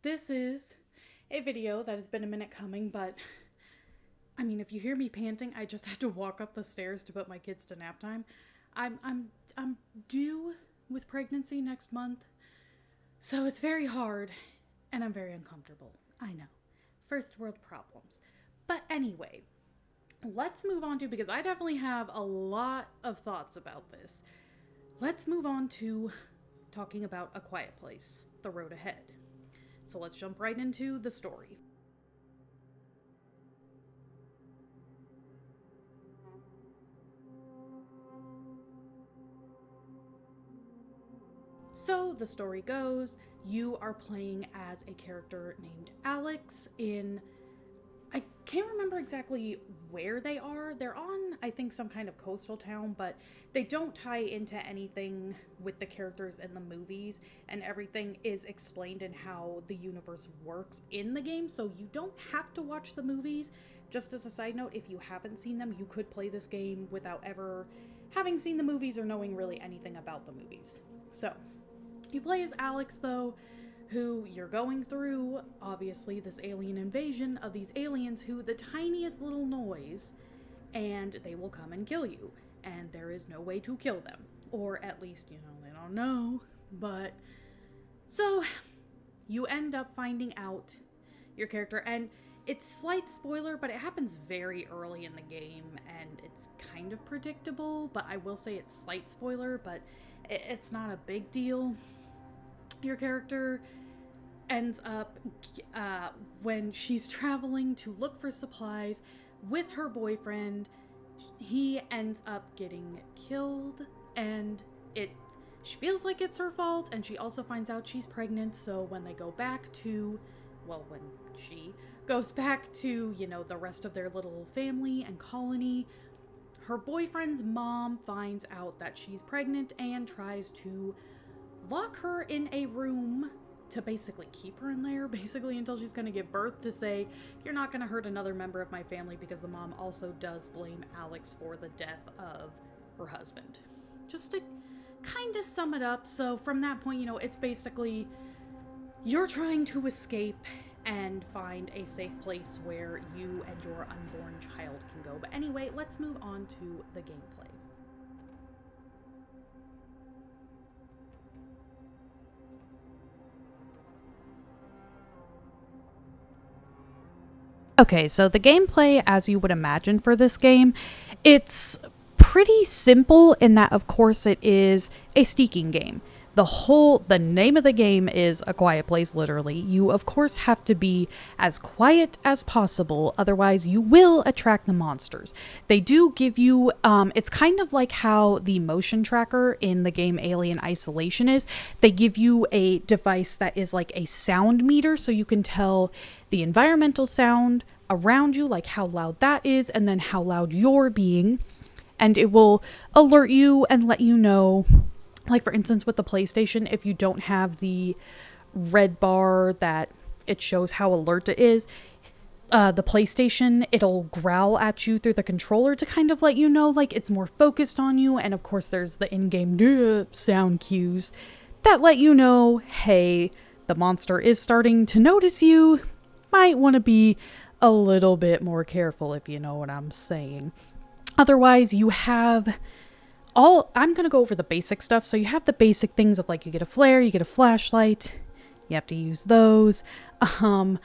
This is a video that has been a minute coming, but I mean, if you hear me panting, I just had to walk up the stairs to put my kids to nap time. I'm due with pregnancy next month, so it's very hard, and I'm very uncomfortable. I know, first world problems. But anyway, let's move on to, because I definitely have a lot of thoughts about this. Let's move on to talking about A Quiet Place: The Road Ahead. So let's jump right into the story. So the story goes, you are playing as a character named Alex in, I can't remember exactly where they are. They're on, I think, some kind of coastal town, but they don't tie into anything with the characters in the movies, and everything is explained in how the universe works in the game, so you don't have to watch the movies. Just as a side note, if you haven't seen them, you could play this game without ever having seen the movies or knowing really anything about the movies. So, you play as Alex, though, who you're going through, obviously, this alien invasion of these aliens who the tiniest little noise, and they will come and kill you. And there is no way to kill them. Or at least, they don't know. But, so, you end up finding out your character, and it's slight spoiler, but it happens very early in the game, and it's kind of predictable, but I will say it's slight spoiler, but it's not a big deal. Your character ends up, when she's traveling to look for supplies with her boyfriend, he ends up getting killed, and she feels like it's her fault, and she also finds out she's pregnant, so when they go back to, when she goes back to, the rest of their little family and colony, her boyfriend's mom finds out that she's pregnant and tries to lock her in a room to basically keep her in there, basically until she's going to give birth, to say, you're not going to hurt another member of my family, because the mom also does blame Alex for the death of her husband. Just to kind of sum it up, so from that point, it's basically you're trying to escape and find a safe place where you and your unborn child can go. But anyway, let's move on to the gameplay. Okay, so the gameplay, as you would imagine for this game, it's pretty simple in that, of course, it is a sneaking game. The name of the game is A Quiet Place, literally. You, of course, have to be as quiet as possible, otherwise you will attract the monsters. They do give you, it's kind of like how the motion tracker in the game Alien Isolation is. They give you a device that is like a sound meter, so you can tell the environmental sound around you, like how loud that is, and then how loud you're being. And it will alert you and let you know. Like, for instance, with the PlayStation, if you don't have the red bar that it shows how alert it is, the PlayStation, it'll growl at you through the controller to kind of let you know, like, it's more focused on you. And of course, there's the in-game sound cues that let you know, hey, the monster is starting to notice you. Might want to be a little bit more careful, if you know what I'm saying. Otherwise, you have I'm going to go over the basic stuff. So you have the basic things of, like, you get a flare, you get a flashlight, you have to use those. In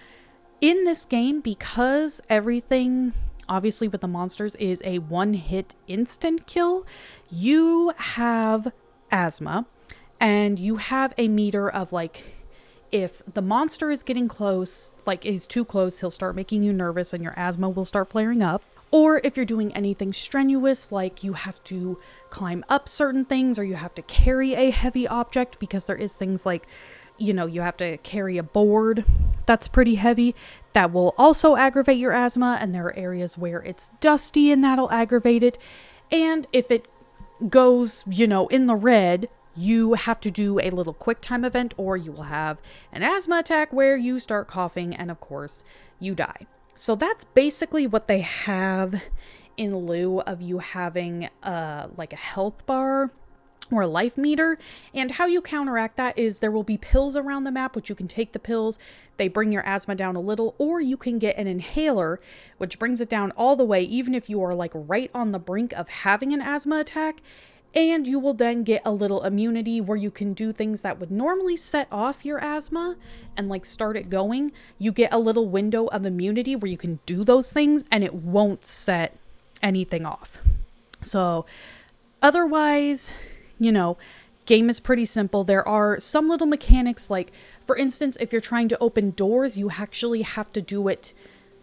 this game, because everything, obviously with the monsters, is a one-hit instant kill, you have asthma, and you have a meter of, like, if the monster is getting close, like is too close, he'll start making you nervous and your asthma will start flaring up. Or if you're doing anything strenuous, like you have to climb up certain things or you have to carry a heavy object, because there is things like, you have to carry a board that's pretty heavy, that will also aggravate your asthma. And there are areas where it's dusty and that'll aggravate it. And if it goes, in the red, you have to do a little quick time event, or you will have an asthma attack where you start coughing and of course you die. So that's basically what they have in lieu of you having like a health bar or a life meter. And how you counteract that is there will be pills around the map, which you can take the pills. They bring your asthma down a little, or you can get an inhaler, which brings it down all the way, even if you are like right on the brink of having an asthma attack. And you will then get a little immunity where you can do things that would normally set off your asthma and like start it going. You get a little window of immunity where you can do those things and it won't set anything off. So otherwise, game is pretty simple. There are some little mechanics, like, for instance, if you're trying to open doors, you actually have to do it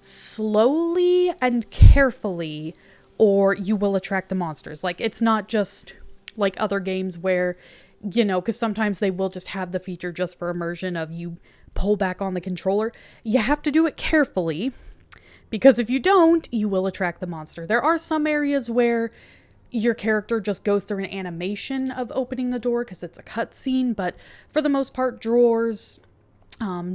slowly and carefully, or you will attract the monsters. Like, it's not just like other games where, because sometimes they will just have the feature just for immersion of you pull back on the controller. You have to do it carefully, because if you don't, you will attract the monster. There are some areas where your character just goes through an animation of opening the door because it's a cutscene, but for the most part, drawers,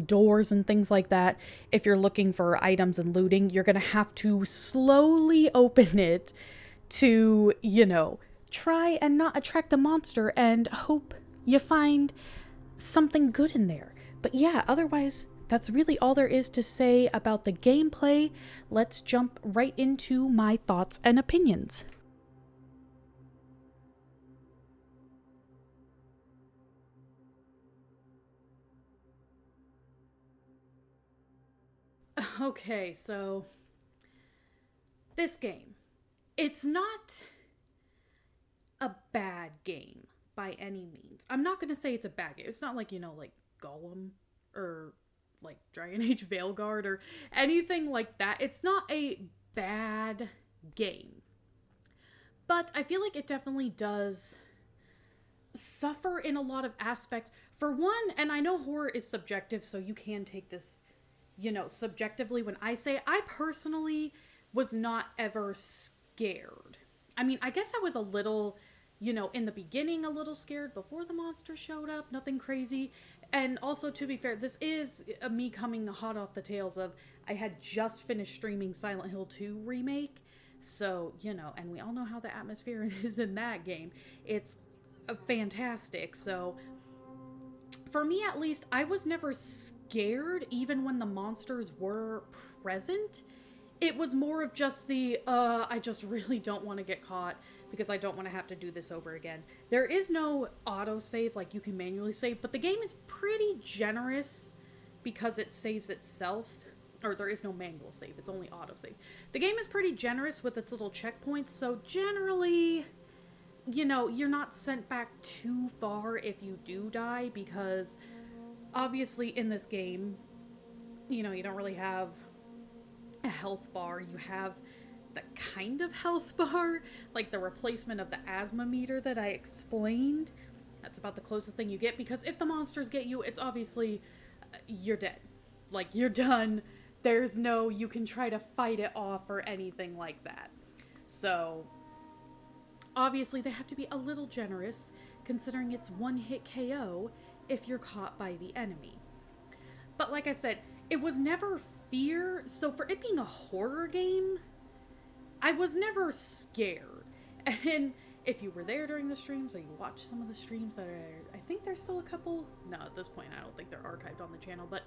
doors and things like that, if you're looking for items and looting, you're going to have to slowly open it to, try and not attract a monster and hope you find something good in there. But yeah, otherwise, that's really all there is to say about the gameplay. Let's jump right into my thoughts and opinions. Okay, so this game, it's not a bad game by any means. I'm not going to say it's a bad game. It's not like, like Gollum or like Dragon Age Veilguard or anything like that. It's not a bad game. But I feel like it definitely does suffer in a lot of aspects. For one, and I know horror is subjective, so you can take this, subjectively. When I say I personally was not ever scared. I mean, I guess I was a little, in the beginning a little scared before the monster showed up. Nothing crazy. And also, to be fair, this is me coming hot off the tails of I had just finished streaming Silent Hill 2 remake. So, and we all know how the atmosphere is in that game. It's fantastic. So for me, at least, I was never scared even when the monsters were present. It was more of just the, I just really don't want to get caught because I don't want to have to do this over again. There is no autosave, like you can manually save, but the game is pretty generous because it saves itself. Or there is no manual save, it's only autosave. The game is pretty generous with its little checkpoints, so generally, you're not sent back too far if you do die, because obviously in this game, you don't really have a health bar. You have the kind of health bar, like the replacement of the asthma meter that I explained. That's about the closest thing you get, because if the monsters get you, it's obviously, you're dead. Like, you're done. There's no, you can try to fight it off or anything like that. So obviously, they have to be a little generous, considering it's one-hit KO if you're caught by the enemy. But like I said, it was never fear, so for it being a horror game, I was never scared. And if you were there during the streams, or you watched some of the streams that are, I think there's still a couple, no, at this point I don't think they're archived on the channel, but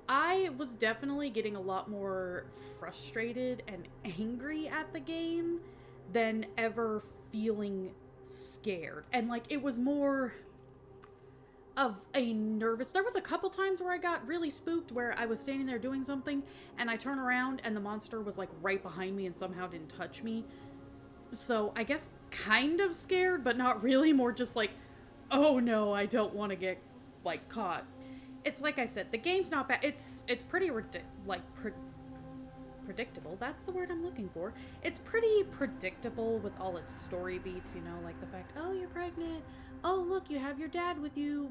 I was definitely getting a lot more frustrated and angry at the game than ever feeling scared. And like, it was more of a nervous, there was a couple times where I got really spooked, where I was standing there doing something and I turn around and the monster was like right behind me and somehow didn't touch me. So I guess kind of scared, but not really, more just like, oh no, I don't want to get like caught. It's like I said, the game's not bad. It's pretty predictable. That's the word I'm looking for. It's pretty predictable with all its story beats, like the fact, oh, you're pregnant. Oh, look, you have your dad with you.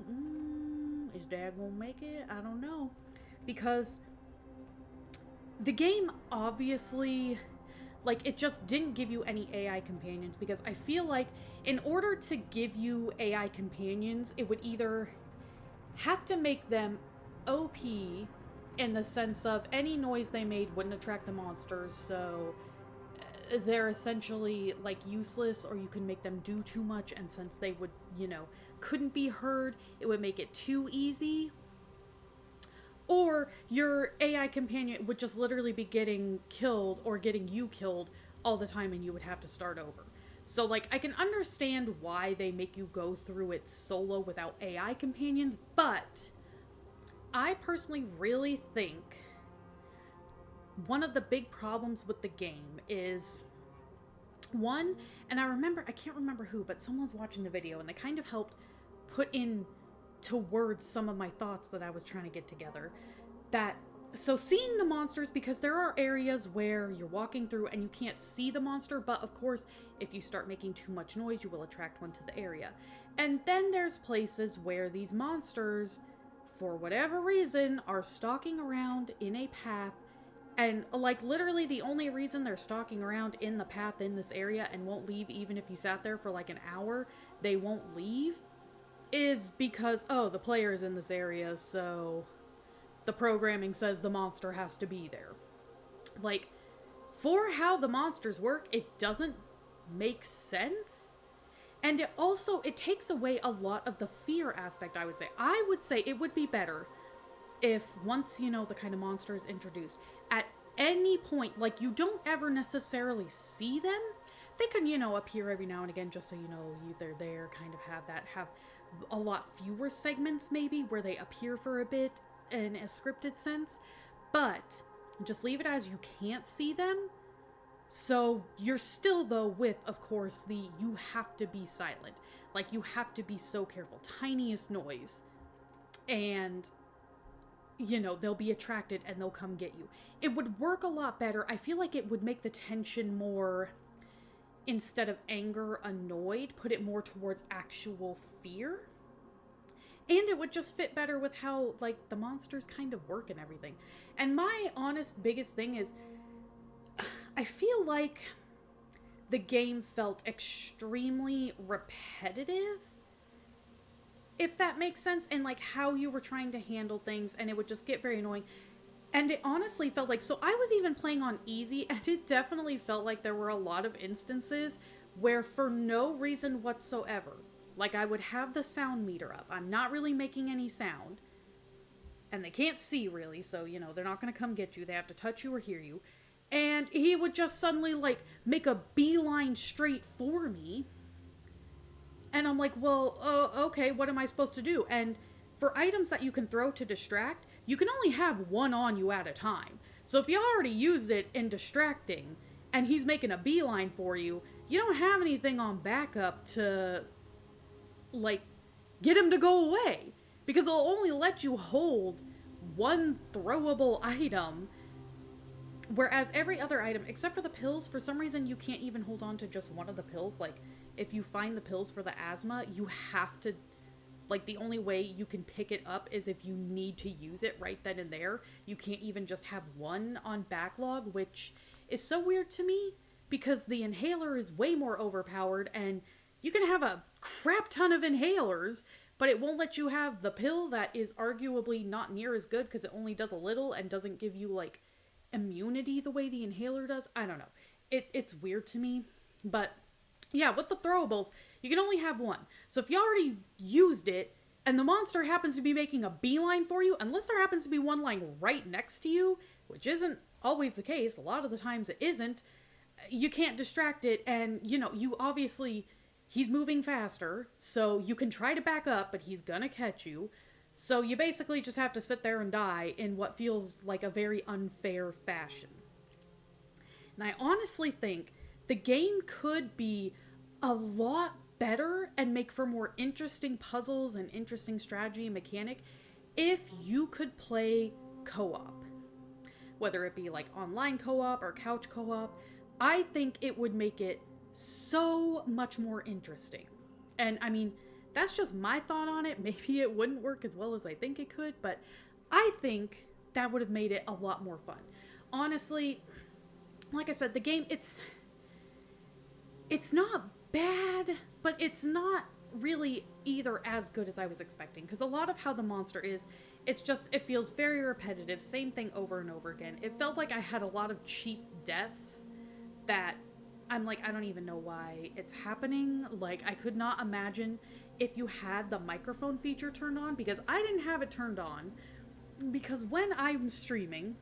Is dad gonna make it? I don't know. Because the game obviously, like, it just didn't give you any AI companions, because I feel like in order to give you AI companions, it would either have to make them OP in the sense of any noise they made wouldn't attract the monsters, so they're essentially like useless, or you can make them do too much, and since they would, couldn't be heard, it would make it too easy. Or your AI companion would just literally be getting killed or getting you killed all the time, and you would have to start over. So, like, I can understand why they make you go through it solo without AI companions, but I personally really think one of the big problems with the game is, one, and I can't remember who, but someone's watching the video and they kind of helped put in to words some of my thoughts that I was trying to get together. So seeing the monsters, because there are areas where you're walking through and you can't see the monster, but of course, if you start making too much noise, you will attract one to the area. And then there's places where these monsters, for whatever reason, are stalking around in a path. And, like, literally the only reason they're stalking around in the path in this area and won't leave even if you sat there for like an hour, they won't leave, is because, oh, the player is in this area, so the programming says the monster has to be there. Like, for how the monsters work, it doesn't make sense. And it takes away a lot of the fear aspect, I would say. I would say it would be better if once, the kind of monster is introduced, at any point, like, you don't ever necessarily see them. They can, appear every now and again just so they're there, kind of have a lot fewer segments maybe where they appear for a bit in a scripted sense, but just leave it as you can't see them. So you're still, though, with, of course, you have to be silent. Like, you have to be so careful. Tiniest noise. And, they'll be attracted and they'll come get you. It would work a lot better. I feel like it would make the tension more, instead of anger, annoyed, put it more towards actual fear. And it would just fit better with how, like, the monsters kind of work and everything. And my honest biggest thing is, I feel like the game felt extremely repetitive, if that makes sense, and like how you were trying to handle things, and it would just get very annoying. And it honestly felt like, so I was even playing on easy, and it definitely felt like there were a lot of instances where for no reason whatsoever, like, I would have the sound meter up. I'm not really making any sound. And they can't see, really, so, they're not going to come get you. They have to touch you or hear you. And he would just suddenly, like, make a beeline straight for me. And I'm like, well, okay, what am I supposed to do? And for items that you can throw to distract, you can only have one on you at a time. So if you already used it in distracting, and he's making a beeline for you, you don't have anything on backup to, like, get him to go away. Because it'll only let you hold one throwable item. Whereas every other item, except for the pills, for some reason you can't even hold on to just one of the pills. Like, if you find the pills for the asthma, you have to, like, the only way you can pick it up is if you need to use it right then and there. You can't even just have one on backlog, which is so weird to me, because the inhaler is way more overpowered, and you can have a crap ton of inhalers, but it won't let you have the pill that is arguably not near as good because it only does a little and doesn't give you, like, immunity the way the inhaler does. I don't know. It's weird to me. But yeah, with the throwables, you can only have one. So if you already used it and the monster happens to be making a beeline for you, unless there happens to be one lying right next to you, which isn't always the case, a lot of the times it isn't, you can't distract it. And, you obviously, he's moving faster, so you can try to back up, but he's gonna catch you. So you basically just have to sit there and die in what feels like a very unfair fashion. And I honestly think the game could be a lot better and make for more interesting puzzles and interesting strategy and mechanic if you could play co-op. Whether it be like online co-op or couch co-op, I think it would make it so much more interesting. And I mean, that's just my thought on it. Maybe it wouldn't work as well as I think it could, but I think that would have made it a lot more fun. Honestly, like I said, the game, it's not bad, but it's not really either as good as I was expecting, because a lot of how the monster is, it feels very repetitive, same thing over and over again. It felt like I had a lot of cheap deaths that I'm like, I don't even know why it's happening. Like, I could not imagine if you had the microphone feature turned on, because I didn't have it turned on. Because when I'm streaming,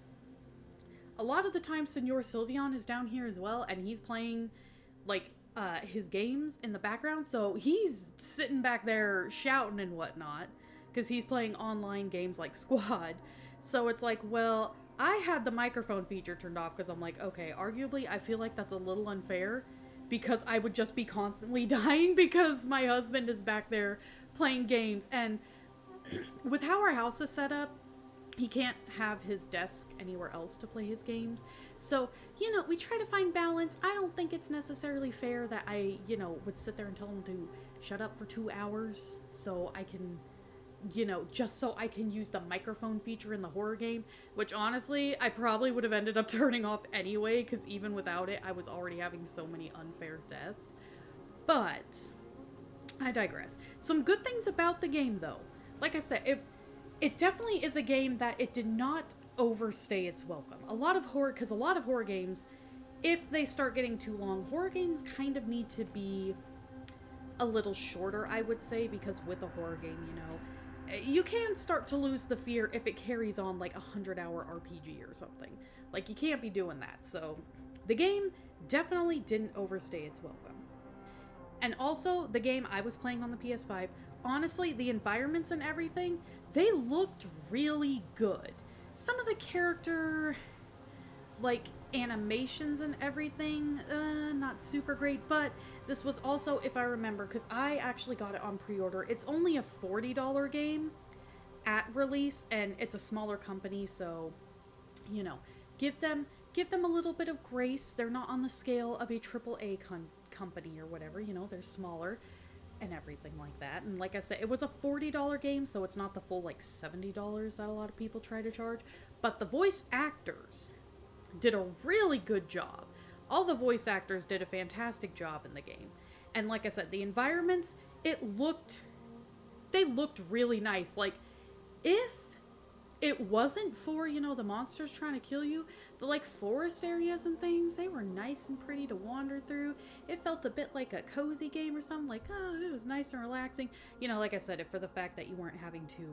a lot of the time Senor Sylveon is down here as well, and he's playing, like, his games in the background, so he's sitting back there shouting and whatnot, because he's playing online games like Squad. So it's like, well, I had the microphone feature turned off because I'm like, okay, arguably I feel like that's a little unfair, because I would just be constantly dying because my husband is back there playing games, and with how our house is set up, he can't have his desk anywhere else to play his games. So, we try to find balance. I don't think it's necessarily fair that I, would sit there and tell him to shut up for 2 hours so I can, just so I can use the microphone feature in the horror game, which honestly, I probably would have ended up turning off anyway, because even without it, I was already having so many unfair deaths. But I digress. Some good things about the game, though. Like I said, it definitely is a game that it did not overstay its welcome. A lot of horror games, if they start getting too long, horror games kind of need to be a little shorter, I would say, because with a horror game, you can start to lose the fear if it carries on like a 100-hour RPG or something. Like, you can't be doing that. So the game definitely didn't overstay its welcome. And also, the game I was playing on the PS5, honestly, the environments and everything, they looked really good. Some of the character, like, animations and everything, not super great, but this was also, if I remember, because I actually got it on pre-order, it's only a $40 game at release, and it's a smaller company, so, give them a little bit of grace. They're not on the scale of a AAA company or whatever, they're smaller and everything like that. And like I said, it was a $40 game, so it's not the full like $70 that a lot of people try to charge. But the voice actors did a really good job. All the voice actors did a fantastic job in the game. And like I said, the environments, they looked really nice. Like, if it wasn't for, the monsters trying to kill you, the, like, forest areas and things, they were nice and pretty to wander through. It felt a bit like a cozy game or something, like, oh, it was nice and relaxing. Like I said, for the fact that you weren't having to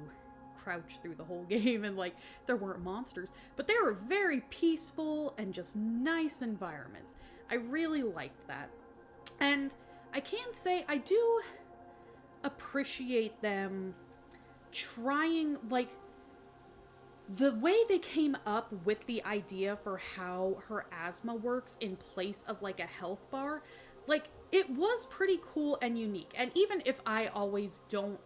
crouch through the whole game and, like, there weren't monsters. But they were very peaceful and just nice environments. I really liked that. And I can say I do appreciate them trying, like, the way they came up with the idea for how her asthma works in place of, like, a health bar, like, it was pretty cool and unique. And even if I always don't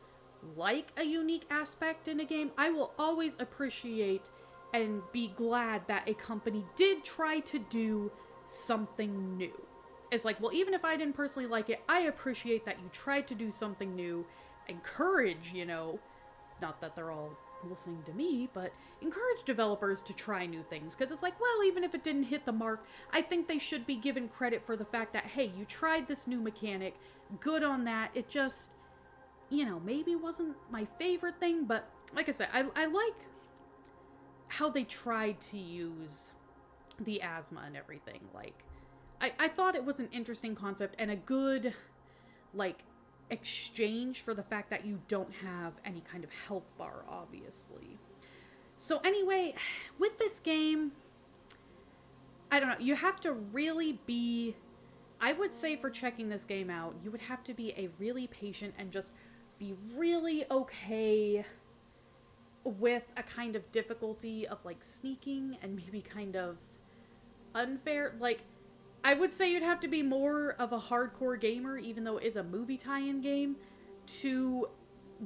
like a unique aspect in a game, I will always appreciate and be glad that a company did try to do something new. It's like, well, even if I didn't personally like it, I appreciate that you tried to do something new. Encourage, not that they're all listening to me, but encourage developers to try new things, because it's like, well, even if it didn't hit the mark, I think they should be given credit for the fact that, hey, you tried this new mechanic, good on that. It just, maybe wasn't my favorite thing, but like I said, I like how they tried to use the asthma and everything. Like, I thought it was an interesting concept and a good, like, exchange for the fact that you don't have any kind of health bar, obviously. So anyway, with this game, I don't know, you have to really be, I would say for checking this game out, you would have to be a really patient and just be really okay with a kind of difficulty of, like, sneaking and maybe kind of unfair, like, I would say you'd have to be more of a hardcore gamer, even though it is a movie tie-in game, to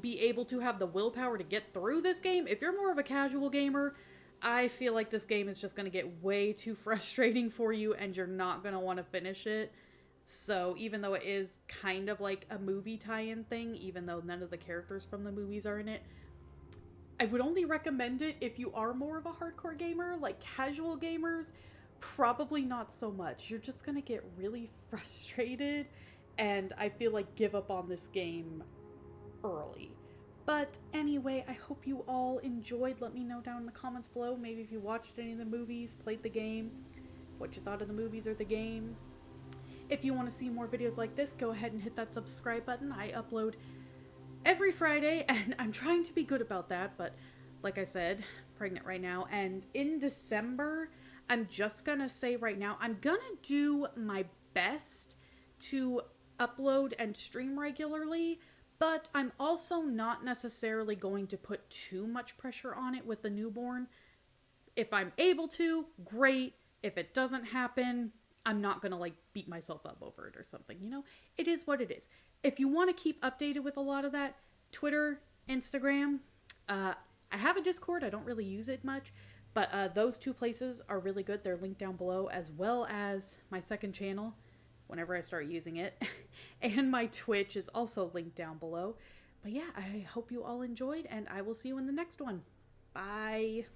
be able to have the willpower to get through this game. If you're more of a casual gamer, I feel like this game is just going to get way too frustrating for you and you're not going to want to finish it. So even though it is kind of like a movie tie-in thing, even though none of the characters from the movies are in it, I would only recommend it if you are more of a hardcore gamer. Like, casual gamers, probably not so much. You're just gonna get really frustrated, and I feel like give up on this game early. But anyway, I hope you all enjoyed. Let me know down in the comments below, maybe if you watched any of the movies, played the game, what you thought of the movies or the game. If you want to see more videos like this, go ahead and hit that subscribe button. I upload every Friday, and I'm trying to be good about that, but like I said, pregnant right now. And in December, I'm just gonna say right now, I'm gonna do my best to upload and stream regularly, but I'm also not necessarily going to put too much pressure on it with the newborn. If I'm able to, great. If it doesn't happen, I'm not gonna like beat myself up over it or something. You know, it is what it is. If you want to keep updated with a lot of that, Twitter, Instagram, I have a Discord. I don't really use it much, but those two places are really good. They're linked down below, as well as my second channel whenever I start using it. And my Twitch is also linked down below. But yeah, I hope you all enjoyed, and I will see you in the next one. Bye.